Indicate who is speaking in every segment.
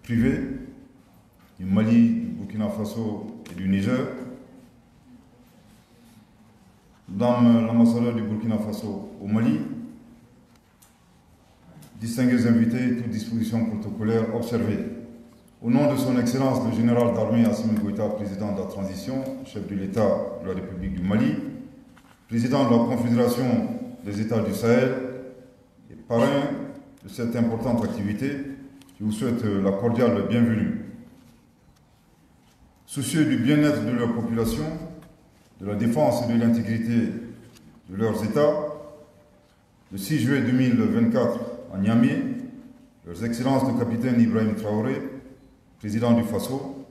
Speaker 1: privés du Mali, du Burkina Faso et du Niger, Madame l'ambassadeur du Burkina Faso au Mali, distingués invités, toutes dispositions protocolaires observées. Au nom de son Excellence le général d'armée Assimi Goïta, président de la transition, chef de l'État de la République du Mali, président de la Confédération des États du Sahel et parrain de cette importante activité, je vous souhaite la cordiale bienvenue. Soucieux du bien-être de leur population, de la défense et de l'intégrité de leurs États, le 6 juillet 2024 à Niamey, leurs Excellences le capitaine Ibrahim Traoré, président du Faso,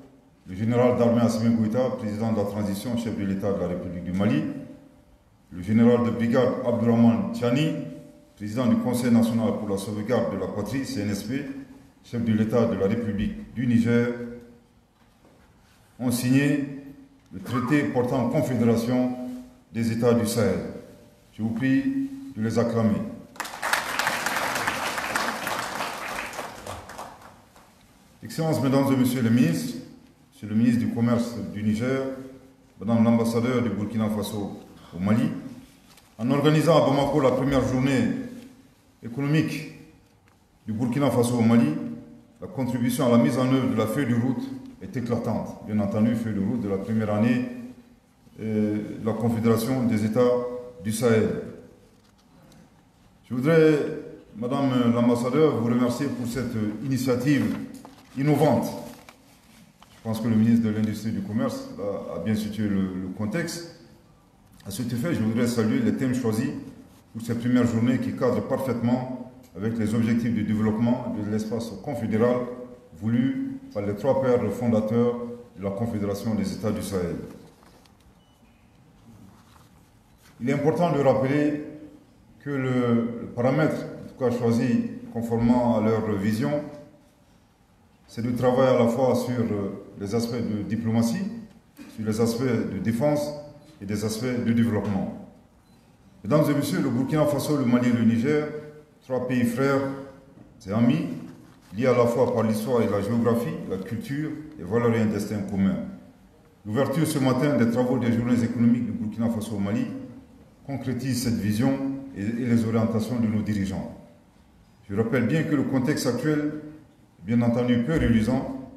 Speaker 1: le général d'armée Assimi Goïta, président de la transition, chef de l'État de la République du Mali, le général de brigade Abdourahmane Tchani, président du Conseil national pour la sauvegarde de la patrie, CNSP, chef de l'État de la République du Niger, ont signé le traité portant confédération des États du Sahel. Je vous prie de les acclamer. Excellences, Mesdames et Messieurs les ministres, Monsieur le ministre du Commerce du Niger, Madame l'ambassadeur du Burkina Faso au Mali, en organisant à Bamako la première journée économique du Burkina Faso au Mali, la contribution à la mise en œuvre de la feuille de route est éclatante. Bien entendu, feuille de route de la première année de la Confédération des États du Sahel. Je voudrais, Madame l'ambassadeur, vous remercier pour cette initiative innovante. Je pense que le ministre de l'Industrie et du Commerce a bien situé le contexte. À cet effet, je voudrais saluer les thèmes choisis pour ces premières journées qui cadrent parfaitement avec les objectifs de développement de l'espace confédéral voulu par les trois pères fondateurs de la Confédération des États du Sahel. Il est important de rappeler que le paramètre, en tout cas choisi conformément à leur vision, c'est de travailler à la fois sur les aspects de diplomatie, sur les aspects de défense et des aspects de développement. Mesdames et messieurs, le Burkina Faso, le Mali et le Niger, trois pays frères et amis, liés à la fois par l'histoire et la géographie, la culture, les valeurs et un destin commun. L'ouverture ce matin des travaux des journées économiques du Burkina Faso au Mali concrétise cette vision et les orientations de nos dirigeants. Je rappelle bien que le contexte actuel est bien entendu peu reluisant,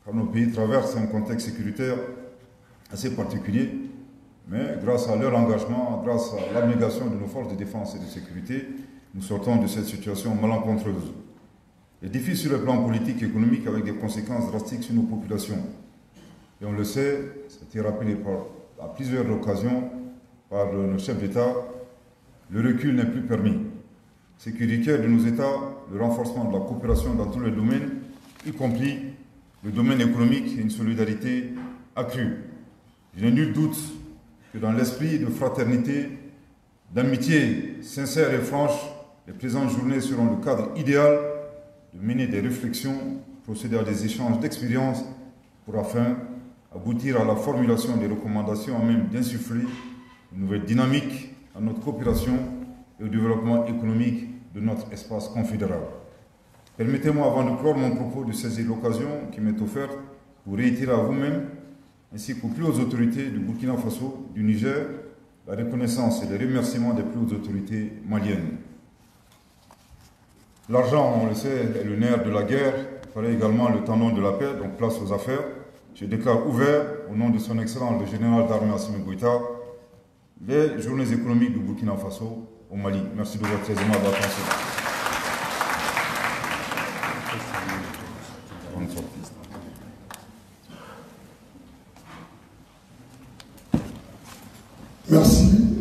Speaker 1: car nos pays traversent un contexte sécuritaire assez particulier, mais grâce à leur engagement, grâce à l'abnégation de nos forces de défense et de sécurité, nous sortons de cette situation malencontreuse. Les défis sur le plan politique et économique avec des conséquences drastiques sur nos populations. Et on le sait, ça a été rappelé à plusieurs occasions par nos chefs d'État, le recul n'est plus permis. Sécuritaire de nos États, le renforcement de la coopération dans tous les domaines, y compris le domaine économique et une solidarité accrue. Je n'ai nul doute que dans l'esprit de fraternité, d'amitié sincère et franche, les présentes journées seront le cadre idéal de mener des réflexions, procéder à des échanges d'expériences pour afin aboutir à la formulation des recommandations à même d'insuffler une nouvelle dynamique à notre coopération et au développement économique de notre espace confédéral. Permettez-moi, avant de clore mon propos, de saisir l'occasion qui m'est offerte pour réitérer à vous-même, ainsi qu'aux plus hautes autorités du Burkina Faso, du Niger, la reconnaissance et les remerciements des plus hautes autorités maliennes. L'argent, on le sait, est le nerf de la guerre. Il fallait également le tendon de la paix, donc place aux affaires. Je déclare ouvert, au nom de son Excellence le général d'armée Assimi Goïta, les journées économiques du Burkina Faso au Mali. Merci de votre aimable attention.
Speaker 2: Merci.